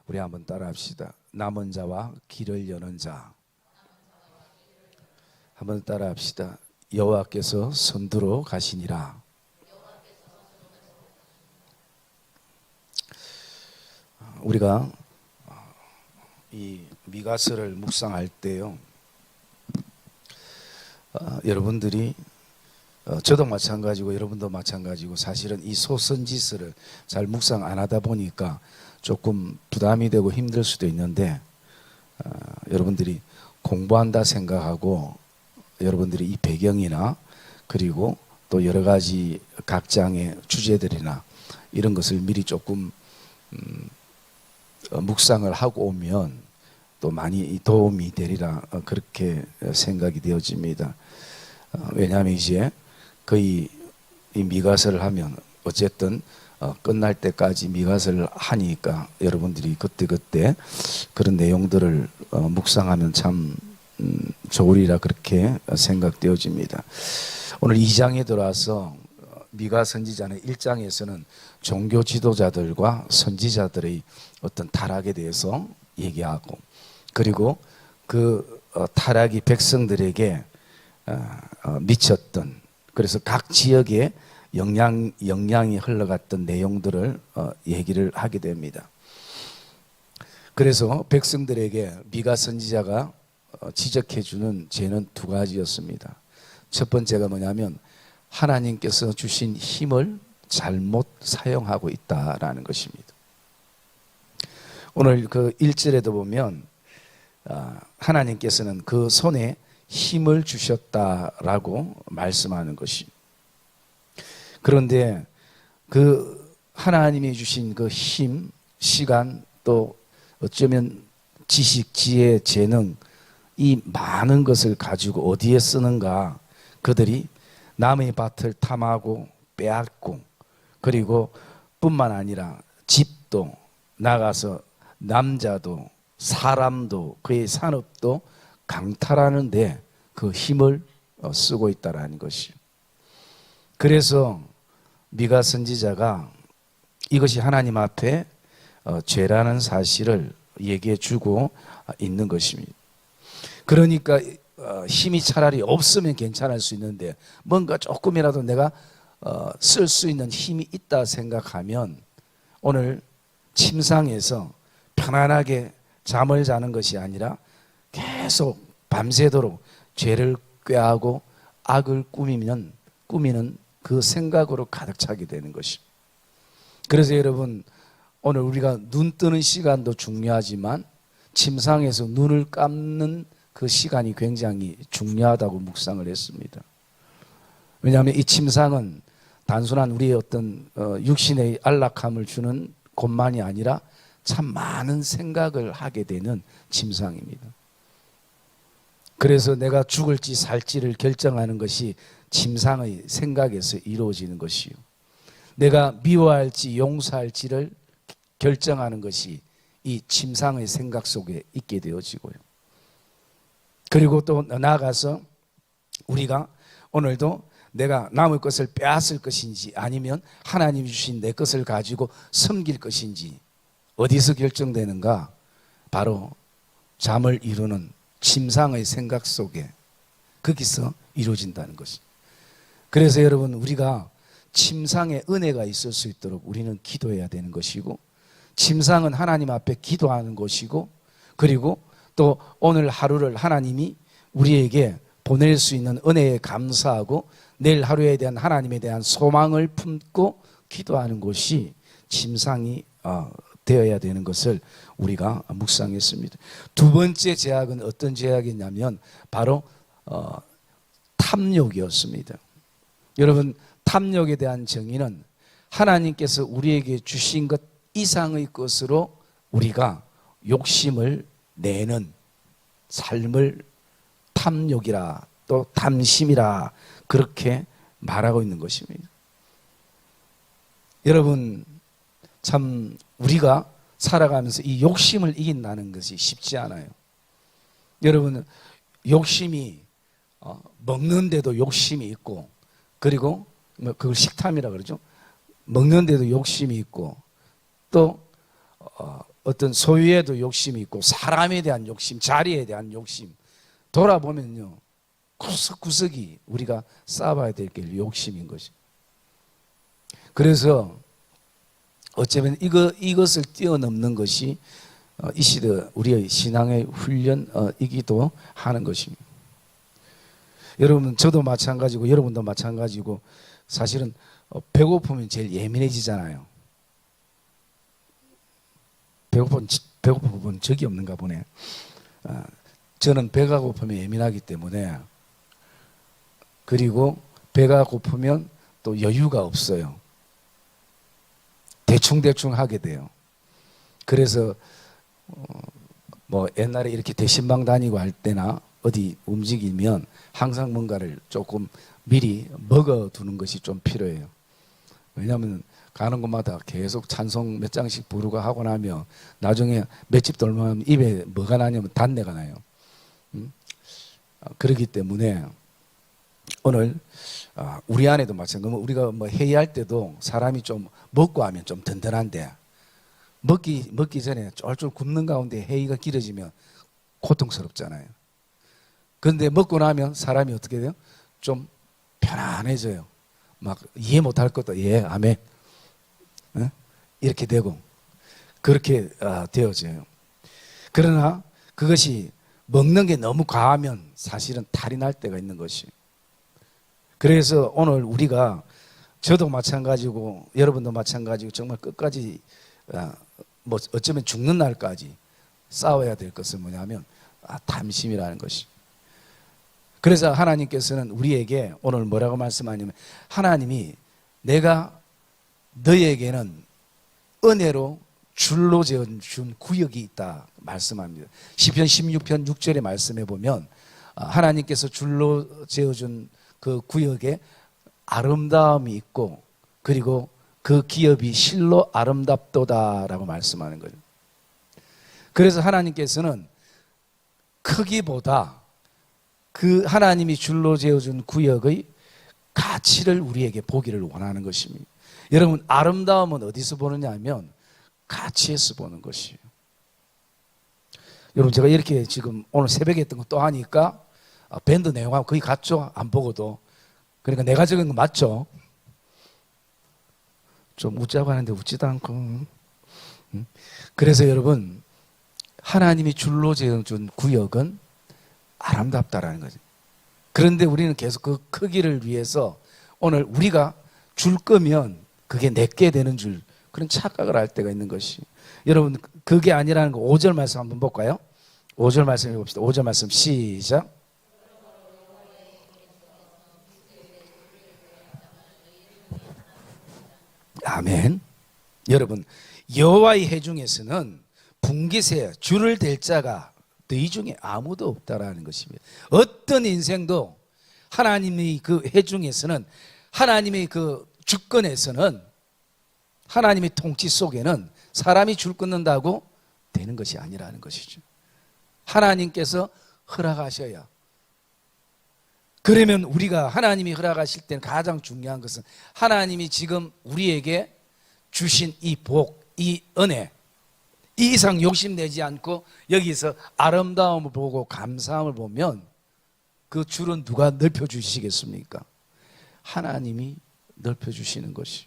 우리 한번 따라합시다. 남은 자와 길을 여는 자. 한번 따라합시다. 여호와께서 선두로 가시니라. 우리가 이 미가서를 묵상할 때요, 여러분들이 저도 마찬가지고 여러분도 마찬가지고 사실은 이 소선지서를 잘 묵상 안 하다 보니까 조금 부담이 되고 힘들 수도 있는데, 여러분들이 공부한다 생각하고 여러분들이 이 배경이나 그리고 또 여러 가지 각 장의 주제들이나 이런 것을 미리 조금 묵상을 하고 오면 또 많이 도움이 되리라, 그렇게 생각이 되어집니다. 왜냐하면 이제 거의 이 미가서를 하면 어쨌든 끝날 때까지 미가서를 하니까 여러분들이 그때그때 그런 내용들을 묵상하면 참 좋으리라, 그렇게 생각되어집니다. 오늘 2장에 들어와서 미가 선지자는 1장에서는 종교 지도자들과 선지자들의 어떤 타락에 대해서 얘기하고, 그리고 그 타락이 백성들에게 미쳤던, 그래서 각 지역에 영향이 흘러갔던 내용들을 얘기를 하게 됩니다. 그래서 백성들에게 미가 선지자가 지적해주는 죄는 두 가지였습니다. 첫 번째가 뭐냐면 하나님께서 주신 힘을 잘못 사용하고 있다라는 것입니다. 오늘 그 1절에도 보면 하나님께서는 그 손에 힘을 주셨다라고 말씀하는 것입니다. 그런데 그 하나님이 주신 그 힘, 시간, 또 어쩌면 지식, 지혜, 재능, 이 많은 것을 가지고 어디에 쓰는가? 그들이 남의 밭을 탐하고 빼앗고, 그리고 뿐만 아니라 집도 나가서 남자도 사람도 그의 산업도 강탈하는데 그 힘을 쓰고 있다라는 것이요. 그래서 미가 선지자가 이것이 하나님 앞에 죄라는 사실을 얘기해 주고 있는 것입니다. 그러니까 힘이 차라리 없으면 괜찮을 수 있는데 뭔가 조금이라도 내가 쓸 수 있는 힘이 있다 생각하면 오늘 침상에서 편안하게 잠을 자는 것이 아니라 계속 밤새도록 죄를 꾀하고 악을 꾸미는 그 생각으로 가득 차게 되는 것입니다. 그래서 여러분, 오늘 우리가 눈 뜨는 시간도 중요하지만 침상에서 눈을 감는 그 시간이 굉장히 중요하다고 묵상을 했습니다. 왜냐하면 이 침상은 단순한 우리의 어떤 육신의 안락함을 주는 곳만이 아니라 참 많은 생각을 하게 되는 침상입니다. 그래서 내가 죽을지 살지를 결정하는 것이 침상의 생각에서 이루어지는 것이요, 내가 미워할지 용서할지를 결정하는 것이 이 침상의 생각 속에 있게 되어지고요. 그리고 또 나아가서 우리가 오늘도 내가 남의 것을 빼앗을 것인지 아니면 하나님이 주신 내 것을 가지고 섬길 것인지 어디서 결정되는가? 바로 잠을 이루는 침상의 생각 속에, 거기서 이루어진다는 것입니다. 그래서 여러분, 우리가 침상에 은혜가 있을 수 있도록 우리는 기도해야 되는 것이고, 침상은 하나님 앞에 기도하는 것이고, 그리고 또 오늘 하루를 하나님이 우리에게 보낼 수 있는 은혜에 감사하고 내일 하루에 대한 하나님에 대한 소망을 품고 기도하는 것이 침상이 되어야 되는 것을 우리가 묵상했습니다. 두 번째 죄악은 어떤 죄악이냐면 바로 탐욕이었습니다. 여러분, 탐욕에 대한 정의는 하나님께서 우리에게 주신 것 이상의 것으로 우리가 욕심을 내는 삶을 탐욕이라, 또 탐심이라, 그렇게 말하고 있는 것입니다. 여러분, 참 우리가 살아가면서 이 욕심을 이긴다는 것이 쉽지 않아요. 여러분, 욕심이 먹는데도 욕심이 있고, 그리고 그걸 식탐이라 그러죠. 먹는데도 욕심이 있고, 또 어떤 소유에도 욕심이 있고 사람에 대한 욕심, 자리에 대한 욕심. 돌아보면요, 구석구석이 우리가 쌓아봐야 될 게 욕심인 것이. 그래서 어쩌면 이것을 뛰어넘는 것이 이 시대 우리의 신앙의 훈련이기도 하는 것입니다. 여러분, 저도 마찬가지고 여러분도 마찬가지고 사실은 배고프면 제일 예민해지잖아요. 배고픈 분 적이 없는가 보네. 저는 배가 고프면 예민하기 때문에, 그리고 배가 고프면 또 여유가 없어요. 대충대충 하게 돼요. 그래서 뭐 옛날에 이렇게 대신방 다니고 할 때나 어디 움직이면 항상 뭔가를 조금 미리 먹어두는 것이 좀 필요해요. 왜냐하면 가는 곳마다 계속 찬송 몇 장씩 부르고 하고 나면 나중에 몇 집 돌면 입에 뭐가 나냐면 단내가 나요. 그렇기 때문에 오늘 우리 안에도 마찬가지로 우리가 뭐 회의할 때도 사람이 좀 먹고 하면 좀 든든한데, 먹기 전에 쫄쫄 굶는 가운데 회의가 길어지면 고통스럽잖아요. 그런데 먹고 나면 사람이 어떻게 돼요? 좀 편안해져요. 막 이해 못할 것도 예, 아멘, 이렇게 되고 그렇게 되어져요. 그러나 그것이 먹는 게 너무 과하면 사실은 탈이 날 때가 있는 것이. 그래서 오늘 우리가, 저도 마찬가지고 여러분도 마찬가지고 정말 끝까지 뭐 어쩌면 죽는 날까지 싸워야 될 것은 뭐냐면 탐심이라는 것이. 그래서 하나님께서는 우리에게 오늘 뭐라고 말씀하냐면, 하나님이 내가 너에게는 은혜로 줄로 재어준 구역이 있다 말씀합니다. 시편 16편 6절의 말씀에 보면 하나님께서 줄로 재어준 그 구역에 아름다움이 있고, 그리고 그 기업이 실로 아름답도다라고 말씀하는 거죠. 그래서 하나님께서는 크기보다 그 하나님이 줄로 재어준 구역의 가치를 우리에게 보기를 원하는 것입니다. 여러분, 아름다움은 어디서 보느냐 하면 가치에서 보는 것이에요. 여러분, 제가 이렇게 지금 오늘 새벽에 했던 거 또 하니까 밴드 내용하고 거의 같죠? 안 보고도. 그러니까 내가 적은 거 맞죠? 좀 웃자고 하는데 웃지도 않고. 그래서 여러분, 하나님이 줄로 재어준 구역은 아름답다라는 거죠. 그런데 우리는 계속 그 크기를 위해서 오늘 우리가 줄 거면 그게 내게 되는 줄, 그런 착각을 할 때가 있는 것이. 여러분, 그게 아니라는 거 5절 말씀 한번 볼까요? 5절 말씀 읽어봅시다. 5절 말씀 시작. 아멘. 여러분, 여호와의 회 중에서는 분깃에 줄을 댈 자가 너희 중에 아무도 없다라는 것입니다. 어떤 인생도 하나님의 그 회 중에서는, 하나님의 그 주권에서는, 하나님의 통치 속에는 사람이 줄 끊는다고 되는 것이 아니라는 것이죠. 하나님께서 허락하셔야. 그러면 우리가 하나님이 허락하실 때는 가장 중요한 것은 하나님이 지금 우리에게 주신 이 복, 이 은혜, 이 이상 욕심내지 않고 여기서 아름다움을 보고 감사함을 보면 그 줄은 누가 넓혀주시겠습니까? 하나님이 넓혀주시는 것이.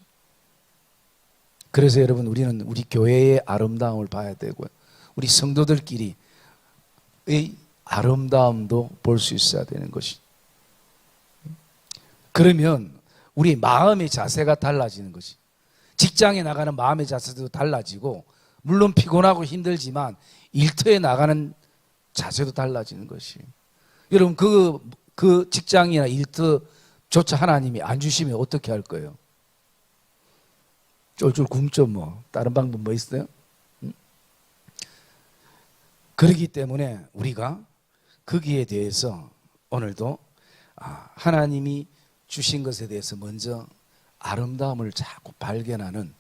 그래서 여러분, 우리는 우리 교회의 아름다움을 봐야 되고요, 우리 성도들끼리의 아름다움도 볼 수 있어야 되는 것이. 그러면 우리 마음의 자세가 달라지는 것이. 직장에 나가는 마음의 자세도 달라지고, 물론 피곤하고 힘들지만 일터에 나가는 자세도 달라지는 것이. 여러분, 그 직장이나 일터조차 하나님이 안 주시면 어떻게 할 거예요? 쫄쫄 굶죠. 뭐 다른 방법 뭐 있어요? 그렇기 때문에 우리가 거기에 대해서 오늘도 하나님이 주신 것에 대해서 먼저 아름다움을 자꾸 발견하는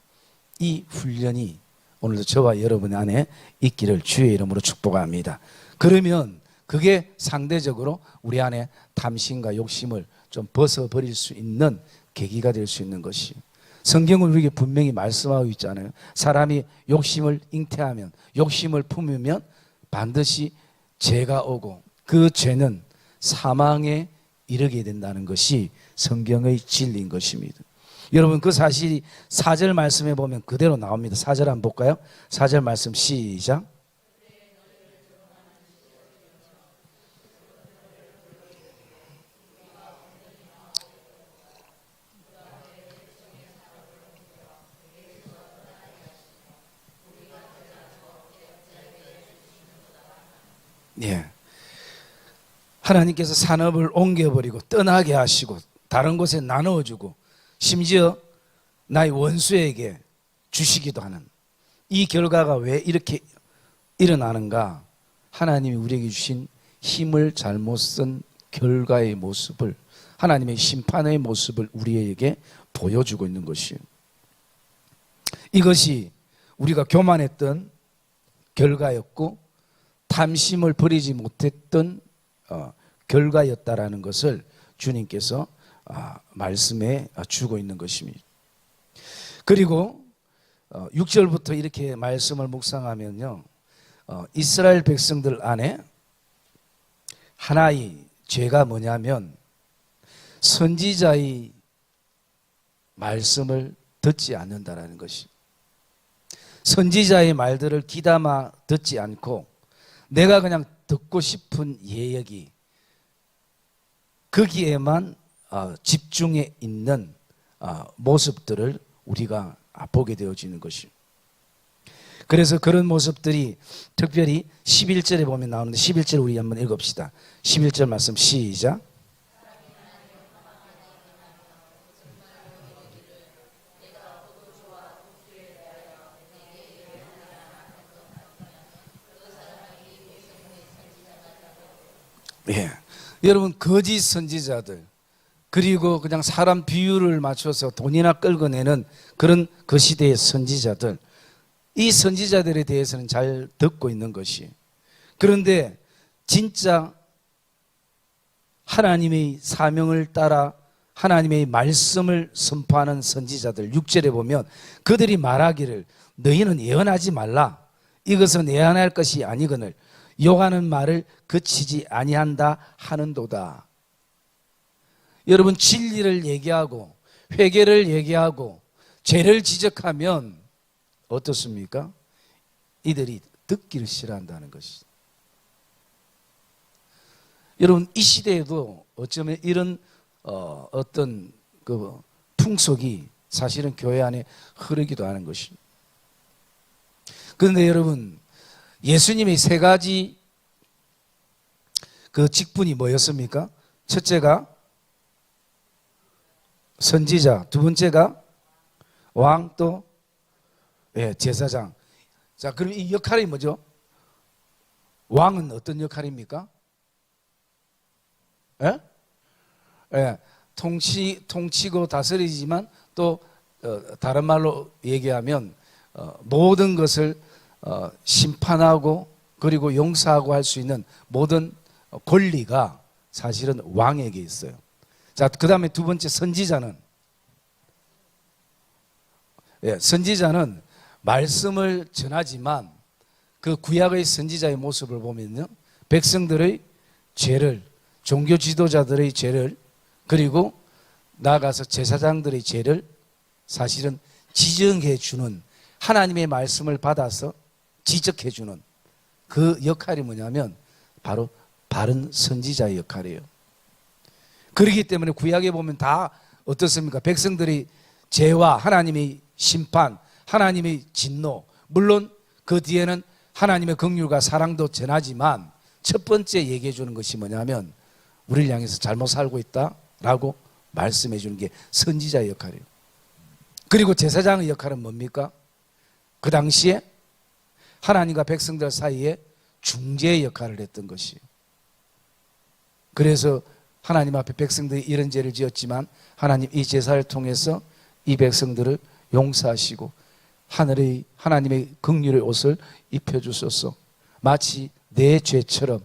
이 훈련이 오늘도 저와 여러분 안에 있기를 주의 이름으로 축복합니다. 그러면 그게 상대적으로 우리 안에 탐심과 욕심을 좀 벗어버릴 수 있는 계기가 될 수 있는 것이. 성경은 우리에게 분명히 말씀하고 있잖아요. 사람이 욕심을 잉태하면, 욕심을 품으면 반드시 죄가 오고 그 죄는 사망에 이르게 된다는 것이 성경의 진리인 것입니다. 여러분, 그 사실이 4절 말씀에 보면 그대로 나옵니다. 4절 한번 볼까요? 4절 말씀 시작. 예. 하나님께서 산업을 옮겨버리고 떠나게 하시고 다른 곳에 나누어주고 심지어 나의 원수에게 주시기도 하는 이 결과가 왜 이렇게 일어나는가? 하나님이 우리에게 주신 힘을 잘못 쓴 결과의 모습을, 하나님의 심판의 모습을 우리에게 보여주고 있는 것이에요. 이것이 우리가 교만했던 결과였고 탐심을 버리지 못했던 결과였다라는 것을 주님께서 말씀해 주고 있는 것입니다. 그리고 6절부터 이렇게 말씀을 묵상하면요, 이스라엘 백성들 안에 하나의 죄가 뭐냐면 선지자의 말씀을 듣지 않는다라는 것이, 선지자의 말들을 귀담아 듣지 않고 내가 그냥 듣고 싶은 예역이 거기에만 집중해 있는 모습들을 우리가 보게 되어지는 것이요. 그래서 그런 모습들이 특별히 11절에 보면 나오는데 11절 우리 한번 읽읍시다. 11절 말씀 시작. 예. 여러분, 거짓 선지자들, 그리고 그냥 사람 비율을 맞춰서 돈이나 끌어내는 그런 그 시대의 선지자들, 이 선지자들에 대해서는 잘 듣고 있는 것이, 그런데 진짜 하나님의 사명을 따라 하나님의 말씀을 선포하는 선지자들 6절에 보면 그들이 말하기를 너희는 예언하지 말라, 이것은 예언할 것이 아니거늘 요하는 말을 그치지 아니한다 하는도다. 여러분, 진리를 얘기하고 회개를 얘기하고 죄를 지적하면 어떻습니까? 이들이 듣기를 싫어한다는 것이죠. 여러분, 이 시대에도 어쩌면 이런 어떤 그 풍속이 사실은 교회 안에 흐르기도 하는 것입니다. 그런데 여러분, 예수님의 세 가지 그 직분이 뭐였습니까? 첫째가 선지자, 두 번째가 왕, 또 제사장. 자, 그럼 이 역할이 뭐죠? 왕은 어떤 역할입니까? 통치고 다스리지만 또 다른 말로 얘기하면 모든 것을 심판하고 그리고 용서하고 할 수 있는 모든 권리가 사실은 왕에게 있어요. 자, 그 다음에 두 번째 선지자는, 선지자는 말씀을 전하지만 그 구약의 선지자의 모습을 보면요, 백성들의 죄를, 종교 지도자들의 죄를, 그리고 나아가서 제사장들의 죄를 사실은 지정해 주는, 하나님의 말씀을 받아서 지적해 주는 그 역할이 뭐냐면 바로 바른 선지자의 역할이에요. 그렇기 때문에 구약에 보면 다 어떻습니까? 백성들이 죄와 하나님의 심판, 하나님의 진노, 물론 그 뒤에는 하나님의 긍휼과 사랑도 전하지만 첫 번째 얘기해 주는 것이 뭐냐면 우리를 향해서 잘못 살고 있다라고 말씀해 주는 게 선지자의 역할이에요. 그리고 제사장의 역할은 뭡니까? 그 당시에 하나님과 백성들 사이에 중재의 역할을 했던 것이에요. 그래서 하나님 앞에 백성들이 이런 죄를 지었지만 하나님 이 제사를 통해서 이 백성들을 용서하시고 하늘의 하나님의 긍휼의 옷을 입혀주소서, 마치 내 죄처럼,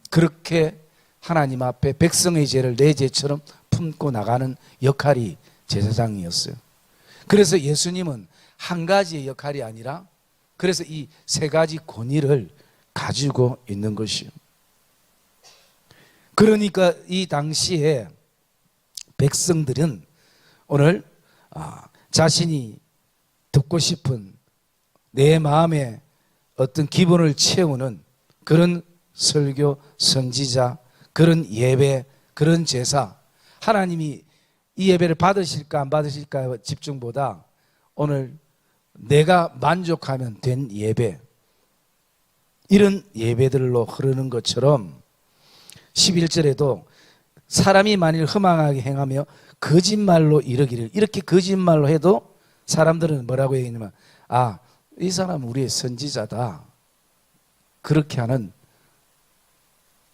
그렇게 하나님 앞에 백성의 죄를 내 죄처럼 품고 나가는 역할이 제사장이었어요. 그래서 예수님은 한 가지의 역할이 아니라 그래서 이 세 가지 권위를 가지고 있는 것이요. 그러니까 이 당시에 백성들은 오늘 자신이 듣고 싶은 내 마음에 어떤 기분을 채우는 그런 설교, 선지자, 그런 예배, 그런 제사, 하나님이 이 예배를 받으실까 안 받으실까 집중보다 오늘 내가 만족하면 된 예배, 이런 예배들로 흐르는 것처럼 11절에도 사람이 만일 허망하게 행하며 거짓말로 이르기를, 이렇게 거짓말로 해도 사람들은 뭐라고 얘기하냐면 이 사람은 우리의 선지자다, 그렇게 하는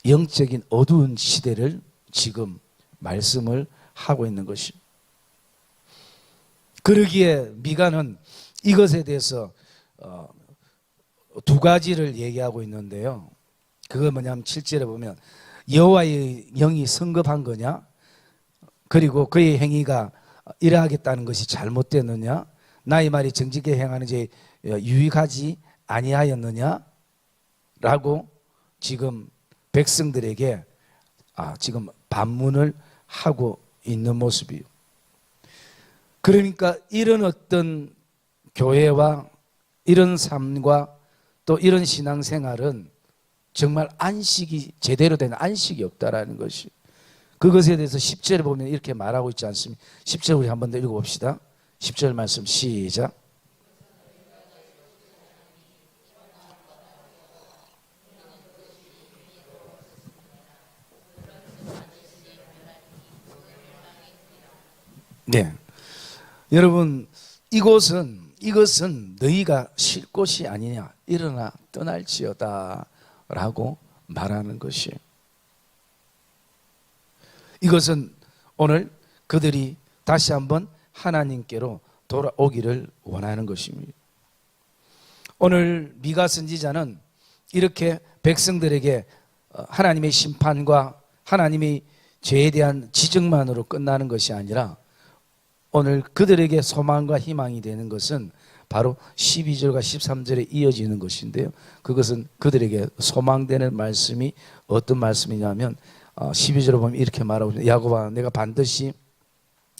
영적인 어두운 시대를 지금 말씀을 하고 있는 것입니다. 그러기에 미가는 이것에 대해서 두 가지를 얘기하고 있는데요. 그거 뭐냐면 7절에 보면 여호와의 영이 성급한 거냐, 그리고 그의 행위가 이러하겠다는 것이 잘못됐느냐, 나의 말이 정직하게 행하는지 유익하지 아니하였느냐 라고 지금 백성들에게 지금 반문을 하고 있는 모습이에요. 그러니까 이런 어떤 교회와 이런 삶과 또 이런 신앙생활은 정말 안식이, 제대로 된 안식이 없다라는 것이, 그것에 대해서 10절에 보면 이렇게 말하고 있지 않습니까? 10절 우리 한 번 더 읽어봅시다. 10절 말씀 시작. 네, 여러분, 이것은 너희가 쉴 곳이 아니냐, 일어나 떠날지어다 라고 말하는 것이에요. 이것은 오늘 그들이 다시 한번 하나님께로 돌아오기를 원하는 것입니다. 오늘 미가 선지자는 이렇게 백성들에게 하나님의 심판과 하나님의 죄에 대한 지적만으로 끝나는 것이 아니라 오늘 그들에게 소망과 희망이 되는 것은 바로 12절과 13절에 이어지는 것인데요. 그것은 그들에게 소망되는 말씀이 어떤 말씀이냐면 12절을 보면 이렇게 말하고 있습니다. 야곱아, 내가 반드시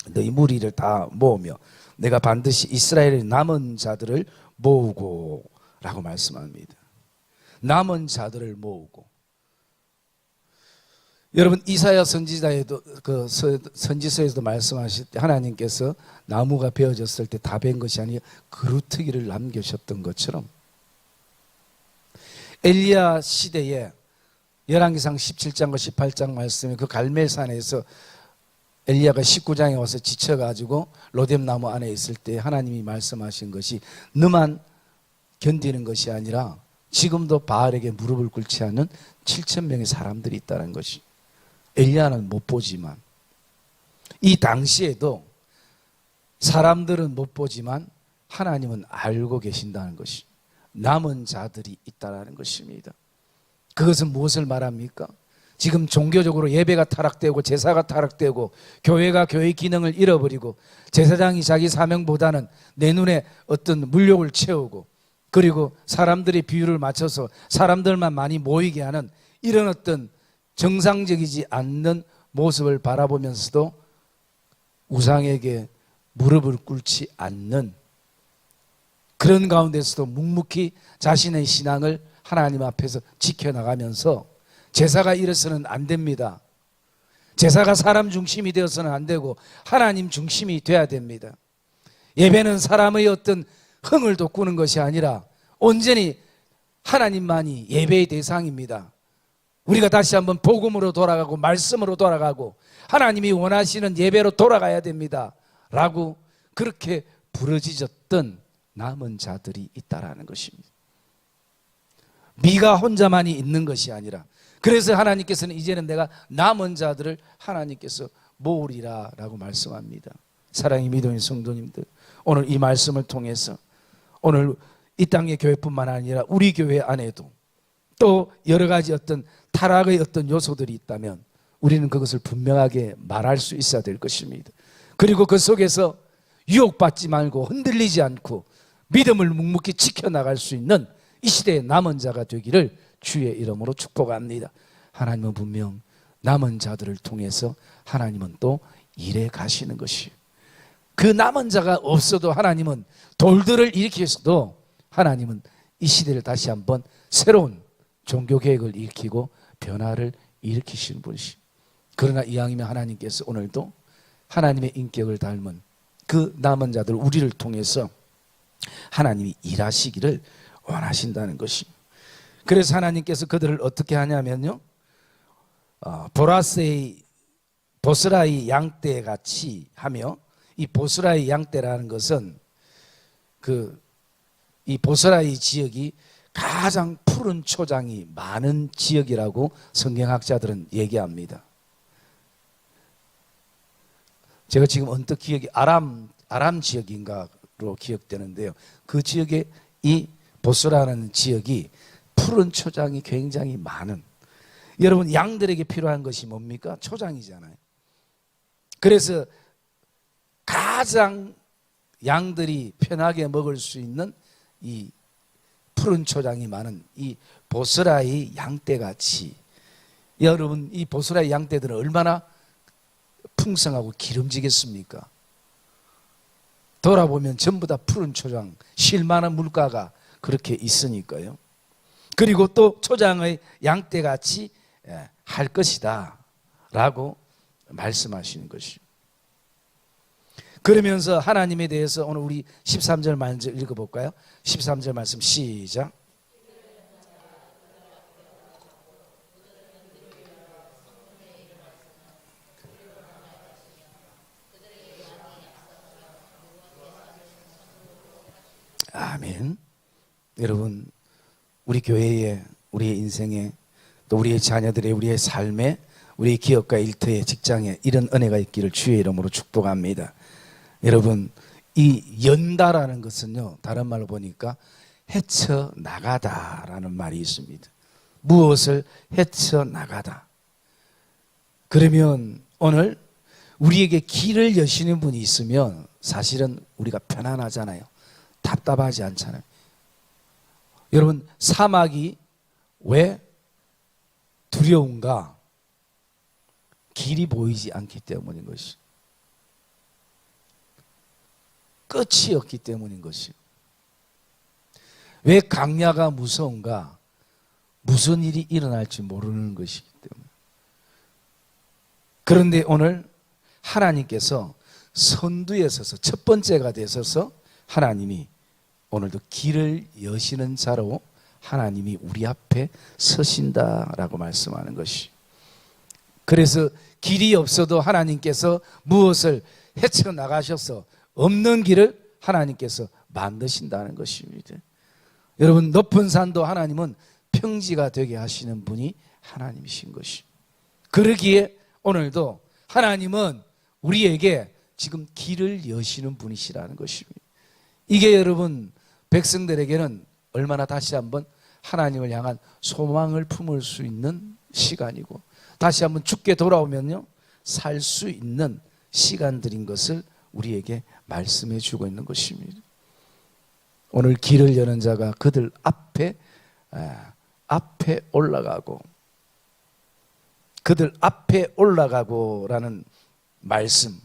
너희 무리를 다 모으며 내가 반드시 이스라엘의 남은 자들을 모으고 라고 말씀합니다. 남은 자들을 모으고. 여러분, 이사야 선지자에도 그 선지서에서도 말씀하실 때 하나님께서 나무가 베어졌을 때 다 벤 것이 아니라 그루터기를 남겨주셨던 것처럼 엘리야 시대에 열왕기상 17장과 18장 말씀에 그 갈멜산에서 엘리야가 19장에 와서 지쳐가지고 로뎀나무 안에 있을 때 하나님이 말씀하신 것이 너만 견디는 것이 아니라 지금도 바알에게 무릎을 꿇지 않는 7,000명의 사람들이 있다는 것이, 엘리야는 못 보지만 이 당시에도 사람들은 못 보지만 하나님은 알고 계신다는 것이, 남은 자들이 있다는 것입니다. 그것은 무엇을 말합니까? 지금 종교적으로 예배가 타락되고 제사가 타락되고 교회가 교회의 기능을 잃어버리고 제사장이 자기 사명보다는 내 눈에 어떤 물욕을 채우고 그리고 사람들의 비율을 맞춰서 사람들만 많이 모이게 하는 이런 어떤 정상적이지 않는 모습을 바라보면서도 우상에게 무릎을 꿇지 않는 그런 가운데서도 묵묵히 자신의 신앙을 하나님 앞에서 지켜나가면서, 제사가 이래서는 안 됩니다. 제사가 사람 중심이 되어서는 안 되고 하나님 중심이 돼야 됩니다. 예배는 사람의 어떤 흥을 돋구는 것이 아니라 온전히 하나님만이 예배의 대상입니다. 우리가 다시 한번 복음으로 돌아가고 말씀으로 돌아가고 하나님이 원하시는 예배로 돌아가야 됩니다 라고 그렇게 부르짖었던 남은 자들이 있다라는 것입니다. 미가 혼자만이 있는 것이 아니라, 그래서 하나님께서는 이제는 내가 남은 자들을 하나님께서 모으리라 라고 말씀합니다. 사랑의 믿음의 성도님들, 오늘 이 말씀을 통해서 오늘 이 땅의 교회뿐만 아니라 우리 교회 안에도 또 여러 가지 어떤 타락의 어떤 요소들이 있다면 우리는 그것을 분명하게 말할 수 있어야 될 것입니다. 그리고 그 속에서 유혹받지 말고 흔들리지 않고 믿음을 묵묵히 지켜나갈 수 있는 이 시대의 남은 자가 되기를 주의 이름으로 축복합니다. 하나님은 분명 남은 자들을 통해서 하나님은 또 일해 가시는 것이에요. 그 남은 자가 없어도 하나님은 돌들을 일으키셔도 하나님은 이 시대를 다시 한번 새로운 종교개혁을 일으키고 변화를 일으키시는 분이시죠. 그러나 이왕이면 하나님께서 오늘도 하나님의 인격을 닮은 그 남은 자들 우리를 통해서 하나님이 일하시기를 원하신다는 것입니다. 그래서 하나님께서 그들을 어떻게 하냐면요, 보스라의 양떼 같이 하며, 이 보스라의 양떼라는 것은 이 보스라의 지역이 가장 푸른 초장이 많은 지역이라고 성경학자들은 얘기합니다. 제가 지금 언뜻 기억이 아람 지역인가로 기억되는데요. 그 지역에 이 보스라는 지역이 푸른 초장이 굉장히 많은, 여러분 양들에게 필요한 것이 뭡니까? 초장이잖아요. 그래서 가장 양들이 편하게 먹을 수 있는 이 푸른 초장이 많은 이 보스라의 양떼같이, 여러분 이 보스라의 양떼들은 얼마나 풍성하고 기름지겠습니까? 돌아보면 전부 다 푸른 초장, 쉴만한 물가가 그렇게 있으니까요. 그리고 또 초장의 양떼같이 할 것이다 라고 말씀하시는 것이죠. 그러면서 하나님에 대해서 오늘 우리 13절 말씀 읽어볼까요? 13절 말씀 시작. 아멘. 여러분, 우리 교회에, 우리의 인생에, 또 우리의 자녀들의, 우리의 삶에, 우리의 기업과 일터에, 직장에 이런 은혜가 있기를 주의 이름으로 축복합니다. 여러분, 이 연다라는 것은요, 다른 말로 보니까 헤쳐나가다라는 말이 있습니다. 무엇을 헤쳐나가다. 그러면 오늘 우리에게 길을 여시는 분이 있으면 사실은 우리가 편안하잖아요. 답답하지 않잖아요. 여러분, 사막이 왜 두려운가? 길이 보이지 않기 때문인 것이, 끝이 없기 때문인 것이. 왜 강야가 무서운가? 무슨 일이 일어날지 모르는 것이기 때문에. 그런데 오늘 하나님께서 선두에 서서 첫 번째가 되셔서 하나님이 오늘도 길을 여시는 자로 하나님이 우리 앞에 서신다라고 말씀하는 것이. 그래서 길이 없어도 하나님께서 무엇을 헤쳐나가셔서 없는 길을 하나님께서 만드신다는 것입니다. 여러분, 높은 산도 하나님은 평지가 되게 하시는 분이 하나님이신 것이. 그러기에 오늘도 하나님은 우리에게 지금 길을 여시는 분이시라는 것입니다. 이게 여러분, 백성들에게는 얼마나 다시 한번 하나님을 향한 소망을 품을 수 있는 시간이고, 다시 한번 주께 돌아오면요, 살 수 있는 시간들인 것을 우리에게 말씀해 주고 있는 것입니다. 오늘 길을 여는 자가 그들 앞에 올라가고, 그들 앞에 올라가고라는 말씀.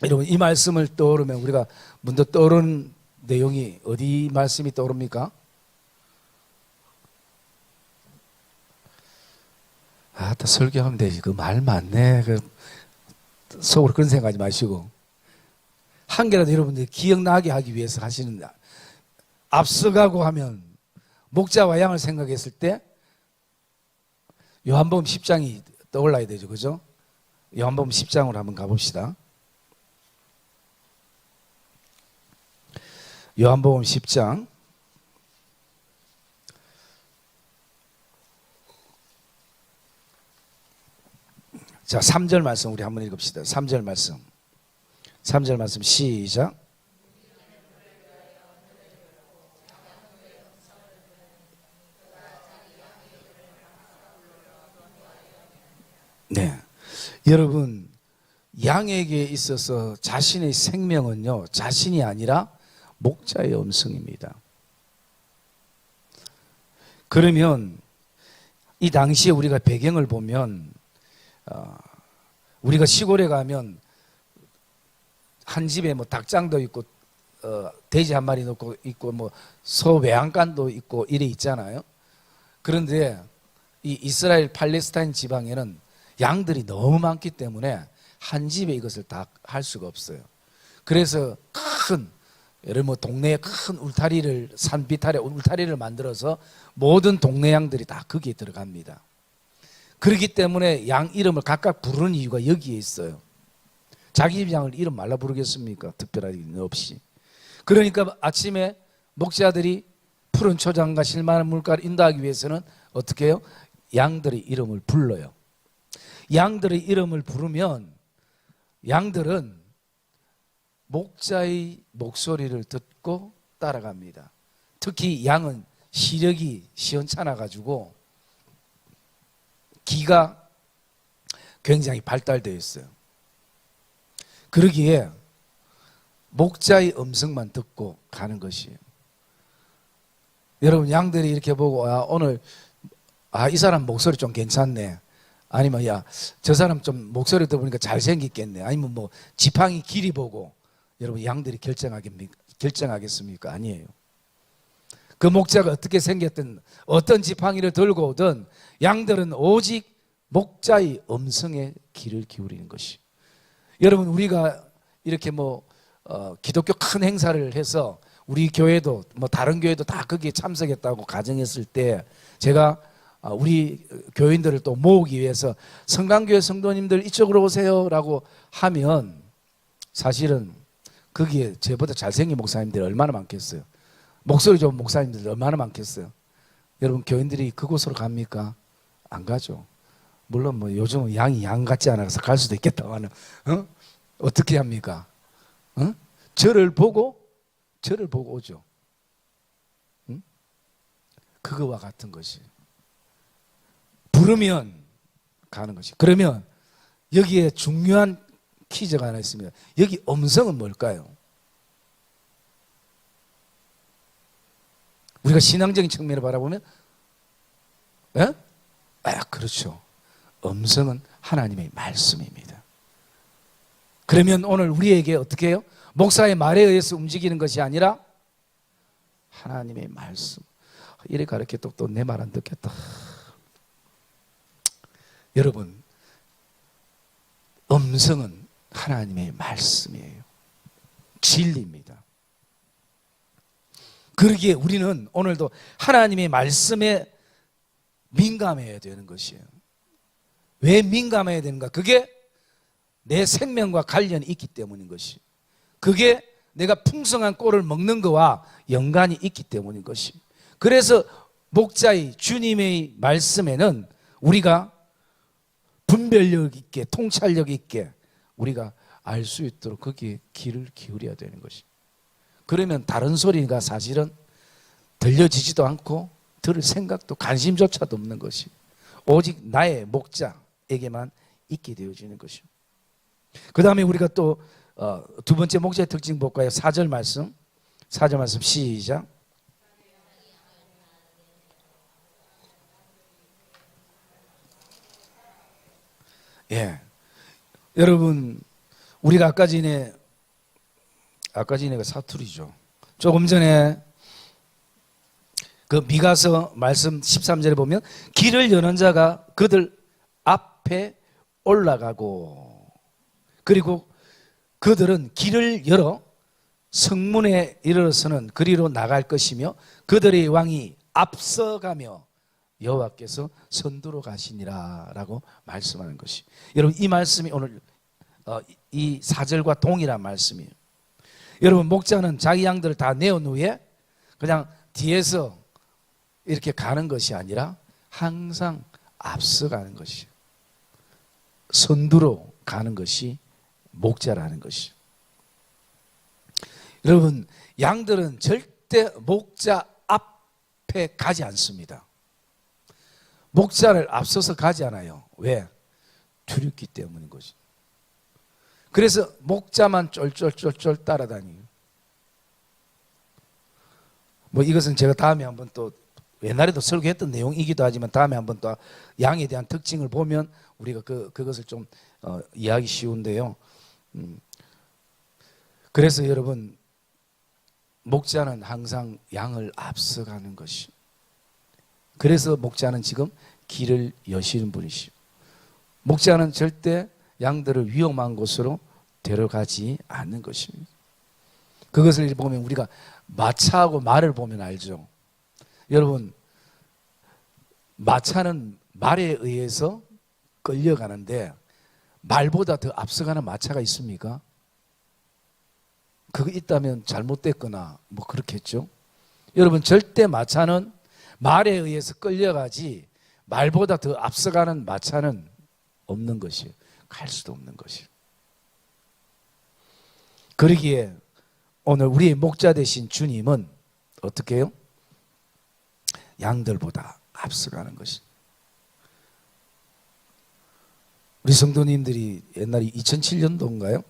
여러분, 이 말씀을 떠오르면 우리가 먼저 떠오르는 내용이 어디 말씀이 떠오릅니까? 또 설교하면 되지. 그 말 많네. 속으로 그런 생각하지 마시고, 한 개라도 여러분들이 기억나게 하기 위해서 하시는, 앞서가고 하면 목자와 양을 생각했을 때 요한복음 10장이 떠올라야 되죠. 그죠? 요한복음 10장으로 한번 가봅시다. 요한복음 10장 자, 3절 말씀 우리 한번 읽읍시다. 3절 말씀 시작. 네, 여러분, 양에게 있어서 자신의 생명은요, 자신이 아니라 목자의 음성입니다. 그러면 이 당시에 우리가 배경을 보면 우리가 시골에 가면 한 집에 뭐 닭장도 있고 돼지 한 마리 놓고 있고 뭐 소 외양간도 있고 이래 있잖아요. 그런데 이 이스라엘 팔레스타인 지방에는 양들이 너무 많기 때문에 한 집에 이것을 다 할 수가 없어요. 그래서 큰 예를 뭐 동네에 큰 울타리를 산비탈에 울타리를 만들어서 모든 동네 양들이 다 거기에 들어갑니다. 그렇기 때문에 양 이름을 각각 부르는 이유가 여기에 있어요. 자기 집 양을 이름 말라 부르겠습니까? 특별한 이유 없이. 그러니까 아침에 목자들이 푸른 초장과 실만한 물가를 인도하기 위해서는 어떻게 해요? 양들의 이름을 불러요. 양들의 이름을 부르면 양들은 목자의 목소리를 듣고 따라갑니다. 특히 양은 시력이 시원찮아 가지고 귀가 굉장히 발달되어 있어요. 그러기에 목자의 음성만 듣고 가는 것이에요. 여러분, 양들이 이렇게 보고 오늘 이 사람 목소리 좀 괜찮네, 아니면 야 저 사람 좀 목소리 들어보니까 잘생겼겠네, 아니면 뭐 지팡이 길이 보고 여러분 양들이 결정하겠습니까? 아니에요. 그 목자가 어떻게 생겼든 어떤 지팡이를 들고 오든 양들은 오직 목자의 음성에 귀를 기울이는 것이. 여러분, 우리가 이렇게 뭐 기독교 큰 행사를 해서 우리 교회도 뭐 다른 교회도 다 거기에 참석했다고 가정했을 때 제가 우리 교인들을 또 모으기 위해서 성강교회 성도님들 이쪽으로 오세요라고 하면 사실은 거기에 저보다 잘생긴 목사님들이 얼마나 많겠어요? 목소리 좋은 목사님들이 얼마나 많겠어요? 여러분, 교인들이 그곳으로 갑니까? 안 가죠. 물론 뭐 요즘은 양이 양 같지 않아서 갈 수도 있겠다마는 어떻게 합니까? 저를 보고 오죠. 그거와 같은 것이. 부르면 가는 것이. 그러면 여기에 중요한 퀴즈가 하나 있습니다. 여기 음성은 뭘까요? 우리가 신앙적인 측면을 바라보면 그렇죠. 음성은 하나님의 말씀입니다. 그러면 오늘 우리에게 어떻게 해요? 목사의 말에 의해서 움직이는 것이 아니라 하나님의 말씀. 이래 가르쳐 또 내 말 안 듣겠다. 여러분, 음성은 하나님의 말씀이에요. 진리입니다. 그러기에 우리는 오늘도 하나님의 말씀에 민감해야 되는 것이에요. 왜 민감해야 되는가? 그게 내 생명과 관련이 있기 때문인 것이. 그게 내가 풍성한 꼴을 먹는 것과 연관이 있기 때문인 것이. 그래서 목자의 주님의 말씀에는 우리가 분별력 있게, 통찰력 있게 우리가 알 수 있도록 거기에 귀를 기울여야 되는 것이. 그러면 다른 소리가 사실은 들려지지도 않고 들을 생각도 관심조차도 없는 것이 오직 나의 목자에게만 있게 되어지는 것이요. 그 다음에 우리가 또 두 번째 목자의 특징 볼까요? 4절 말씀 시작. 예, 여러분, 우리가 아까 전에가 사투리죠. 조금 전에 그 미가서 말씀 13절에 보면 길을 여는 자가 그들 앞에 올라가고, 그리고 그들은 길을 열어 성문에 이르러서는 그리로 나갈 것이며 그들의 왕이 앞서가며 여호와께서 선두로 가시니라 라고 말씀하는 것이. 여러분, 이 말씀이 오늘 이 4절과 동일한 말씀이에요. 여러분, 목자는 자기 양들을 다 내어놓은 후에 그냥 뒤에서 이렇게 가는 것이 아니라 항상 앞서가는 것이에요. 선두로 가는 것이 목자라는 것이. 여러분, 양들은 절대 목자 앞에 가지 않습니다. 목자를 앞서서 가지 않아요. 왜? 두렵기 때문인 것이. 그래서 목자만 쫄쫄쫄쫄 따라다니요. 뭐 이것은 제가 다음에 한번 또 옛날에도 설교했던 내용이기도 하지만 다음에 한번 또 양에 대한 특징을 보면 우리가 그것을 좀 이해하기 쉬운데요. 그래서 여러분, 목자는 항상 양을 앞서가는 것이. 그래서 목자는 지금 길을 여시는 분이시오. 목자는 절대 양들을 위험한 곳으로 데려가지 않는 것입니다. 그것을 보면 우리가 마차하고 말을 보면 알죠. 여러분, 마차는 말에 의해서 끌려가는데 말보다 더 앞서가는 마차가 있습니까? 그거 있다면 잘못됐거나 뭐 그렇겠죠. 여러분, 절대 마차는 말에 의해서 끌려가지 말보다 더 앞서가는 마차는 없는 것이에요. 갈 수도 없는 것이에요. 그러기에 오늘 우리의 목자 되신 주님은 어떻게 해요? 양들보다 앞서가는 것입니다. 우리 성도님들이 옛날에 2007년도인가요?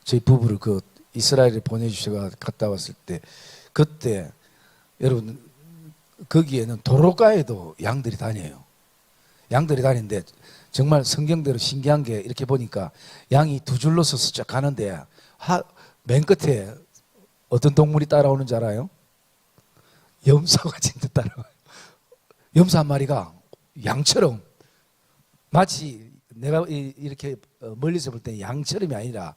저희 부부를 그 이스라엘에 보내주셔서 갔다 왔을 때, 그때 여러분 거기에는 도로가에도 양들이 다녀요. 양들이 다니는데 정말 성경대로 신기한 게, 이렇게 보니까 양이 두 줄로 서서 쫙 가는데 맨 끝에 어떤 동물이 따라오는 줄 알아요? 염소가 진짜 따라와요. 염소 한 마리가 양처럼, 마치 내가 이렇게 멀리서 볼 때 양처럼이 아니라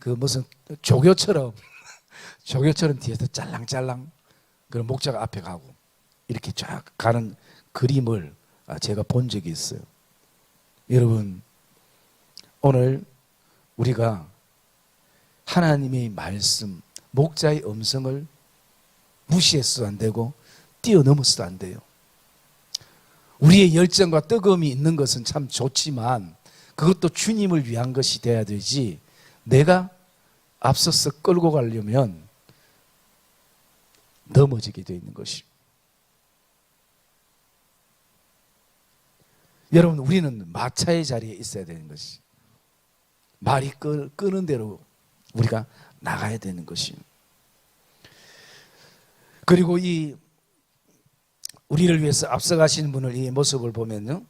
그 무슨 조교처럼 조교처럼 뒤에서 짤랑짤랑 그런 목자가 앞에 가고 이렇게 쫙 가는 그림을 제가 본 적이 있어요. 여러분, 오늘 우리가 하나님의 말씀, 목자의 음성을 무시해서도 안 되고 뛰어넘어서도 안 돼요. 우리의 열정과 뜨거움이 있는 것은 참 좋지만 그것도 주님을 위한 것이 돼야 되지, 내가 앞서서 끌고 가려면 넘어지게 되어 있는 것이죠. 여러분, 우리는 마차의 자리에 있어야 되는 것이, 말이 끄는 대로 우리가 나가야 되는 것이요. 그리고 이 우리를 위해서 앞서가시는 분을, 이 모습을 보면요,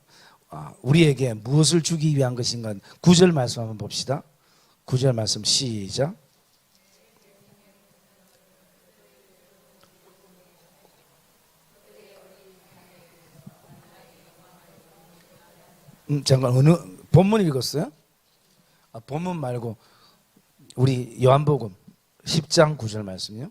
우리에게 무엇을 주기 위한 것인가. 9절 말씀 한번 봅시다. 9절 말씀 시작. 잠깐, 어느 본문 읽었어요? 본문 말고 우리 요한복음 10장 9절 말씀이요.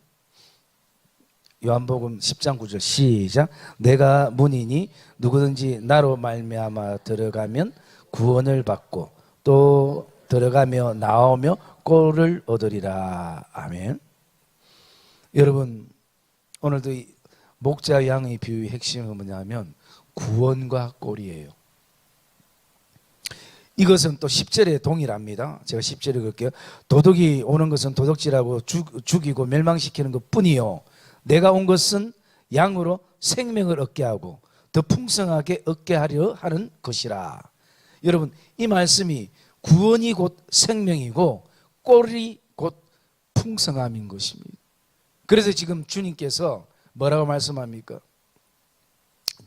요한복음 10장 9절 시작. 내가 문이니 누구든지 나로 말미암아 들어가면 구원을 받고 또 들어가며 나오며 꼴을 얻으리라. 아멘. 여러분, 오늘도 이 목자 양의 비유의 핵심은 뭐냐면 구원과 꼴이에요. 이것은 또 10절에 동일합니다. 제가 10절에 읽을게요. 도둑이 오는 것은 도둑질하고 죽이고 멸망시키는 것 뿐이요, 내가 온 것은 양으로 생명을 얻게 하고 더 풍성하게 얻게 하려 하는 것이라. 여러분, 이 말씀이 구원이 곧 생명이고 꼴이 곧 풍성함인 것입니다. 그래서 지금 주님께서 뭐라고 말씀합니까?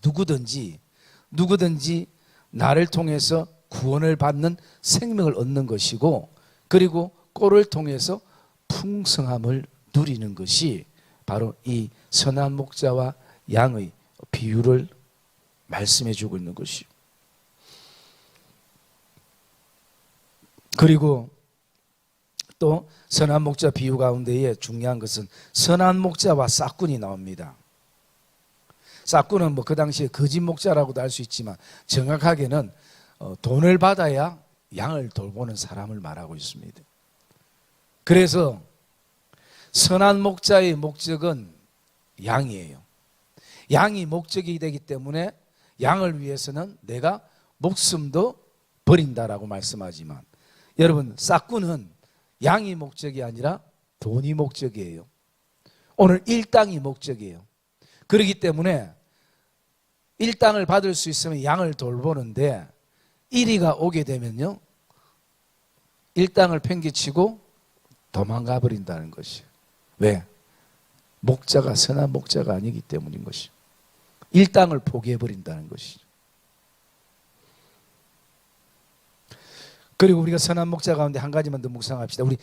누구든지 나를 통해서 구원을 받는 생명을 얻는 것이고, 그리고 꼴을 통해서 풍성함을 누리는 것이 바로 이 선한 목자와 양의 비유를 말씀해 주고 있는 것이요. 그리고 또 선한 목자 비유 가운데에 중요한 것은 선한 목자와 싹군이 나옵니다. 싹군은 뭐 그 당시에 거짓 목자라고도 할 수 있지만 정확하게는 돈을 받아야 양을 돌보는 사람을 말하고 있습니다. 그래서 선한 목자의 목적은 양이에요. 양이 목적이 되기 때문에 양을 위해서는 내가 목숨도 버린다라고 말씀하지만, 여러분, 싹군은 양이 목적이 아니라 돈이 목적이에요. 오늘 일당이 목적이에요. 그렇기 때문에 일당을 받을 수 있으면 양을 돌보는데, 일이가 오게 되면요, 일당을 팽개치고 도망가 버린다는 것이. 왜? 목자가 선한 목자가 아니기 때문인 것이. 일당을 포기해 버린다는 것이죠. 그리고 우리가 선한 목자 가운데 한 가지만 더 묵상합시다. 우리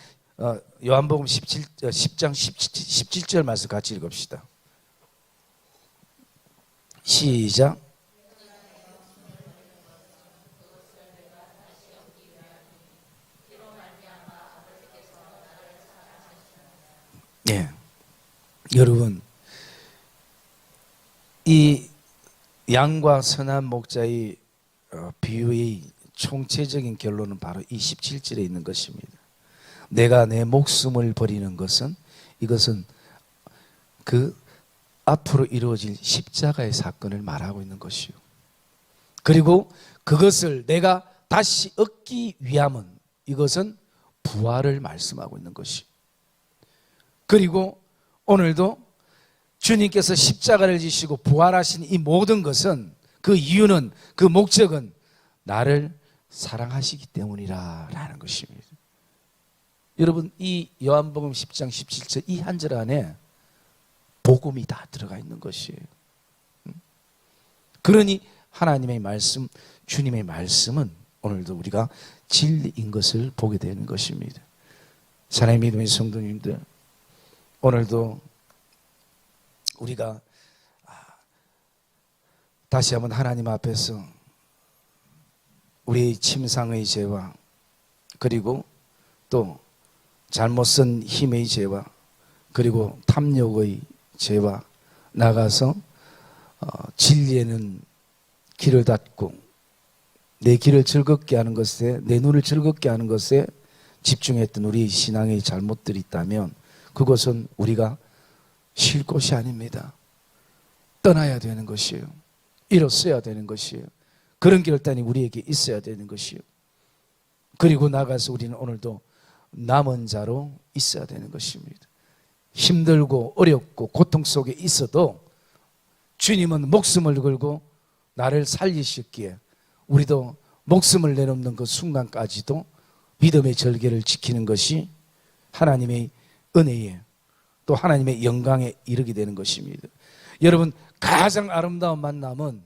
요한복음 10장 17절 말씀 같이 읽읍시다. 시작. 예. 여러분, 이 양과 선한 목자의 비유의 총체적인 결론은 바로 이 17절에 있는 것입니다. 내가 내 목숨을 버리는 것은, 이것은 그 앞으로 이루어질 십자가의 사건을 말하고 있는 것이요. 그리고 그것을 내가 다시 얻기 위함은, 이것은 부활을 말씀하고 있는 것이요. 그리고 오늘도 주님께서 십자가를 지시고 부활하신 이 모든 것은, 그 이유는, 그 목적은 나를 사랑하시기 때문이라 라는 것입니다. 여러분, 이 요한복음 10장 17절 이 한 절 안에 복음이 다 들어가 있는 것이에요. 그러니 하나님의 말씀, 주님의 말씀은 오늘도 우리가 진리인 것을 보게 되는 것입니다. 사랑의 믿음의 성도님들, 오늘도 우리가 다시 한번 하나님 앞에서 우리의 침상의 죄와, 그리고 또 잘못 쓴 힘의 죄와, 그리고 탐욕의 죄와 나가서 진리에는 길을 닫고 내 길을 즐겁게 하는 것에, 내 눈을 즐겁게 하는 것에 집중했던 우리의 신앙의 잘못들이 있다면 그것은 우리가 쉴 곳이 아닙니다. 떠나야 되는 것이에요. 일어서야 되는 것이에요. 그런 결단이 우리에게 있어야 되는 것이요. 그리고 나가서 우리는 오늘도 남은 자로 있어야 되는 것입니다. 힘들고 어렵고 고통 속에 있어도 주님은 목숨을 걸고 나를 살리셨기에 우리도 목숨을 내놓는 그 순간까지도 믿음의 절개를 지키는 것이 하나님의 은혜에, 또 하나님의 영광에 이르게 되는 것입니다. 여러분, 가장 아름다운 만남은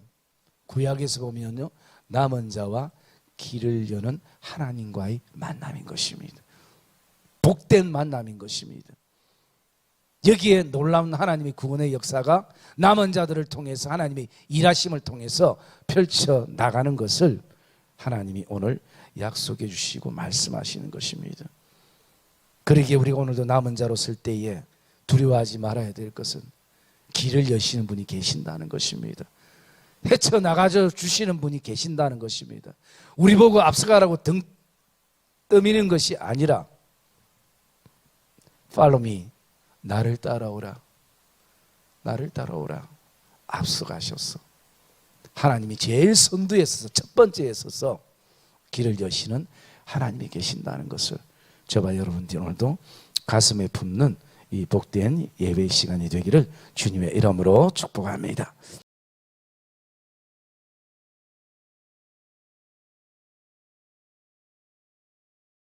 구약에서 보면요, 남은 자와 길을 여는 하나님과의 만남인 것입니다. 복된 만남인 것입니다. 여기에 놀라운 하나님의 구원의 역사가 남은 자들을 통해서, 하나님의 일하심을 통해서 펼쳐 나가는 것을 하나님이 오늘 약속해 주시고 말씀하시는 것입니다. 그러기에 우리가 오늘도 남은 자로 설 때에 두려워하지 말아야 될 것은 길을 여시는 분이 계신다는 것입니다. 헤쳐나가져 주시는 분이 계신다는 것입니다. 우리 보고 앞서가라고 등 떠미는 것이 아니라 Follow me, 나를 따라오라, 나를 따라오라, 앞서가셨어. 하나님이 제일 선두에 서서, 첫 번째에 서서 길을 여시는 하나님이 계신다는 것을 저와 여러분들이 오늘도 가슴에 품는 이 복된 예배의 시간이 되기를 주님의 이름으로 축복합니다.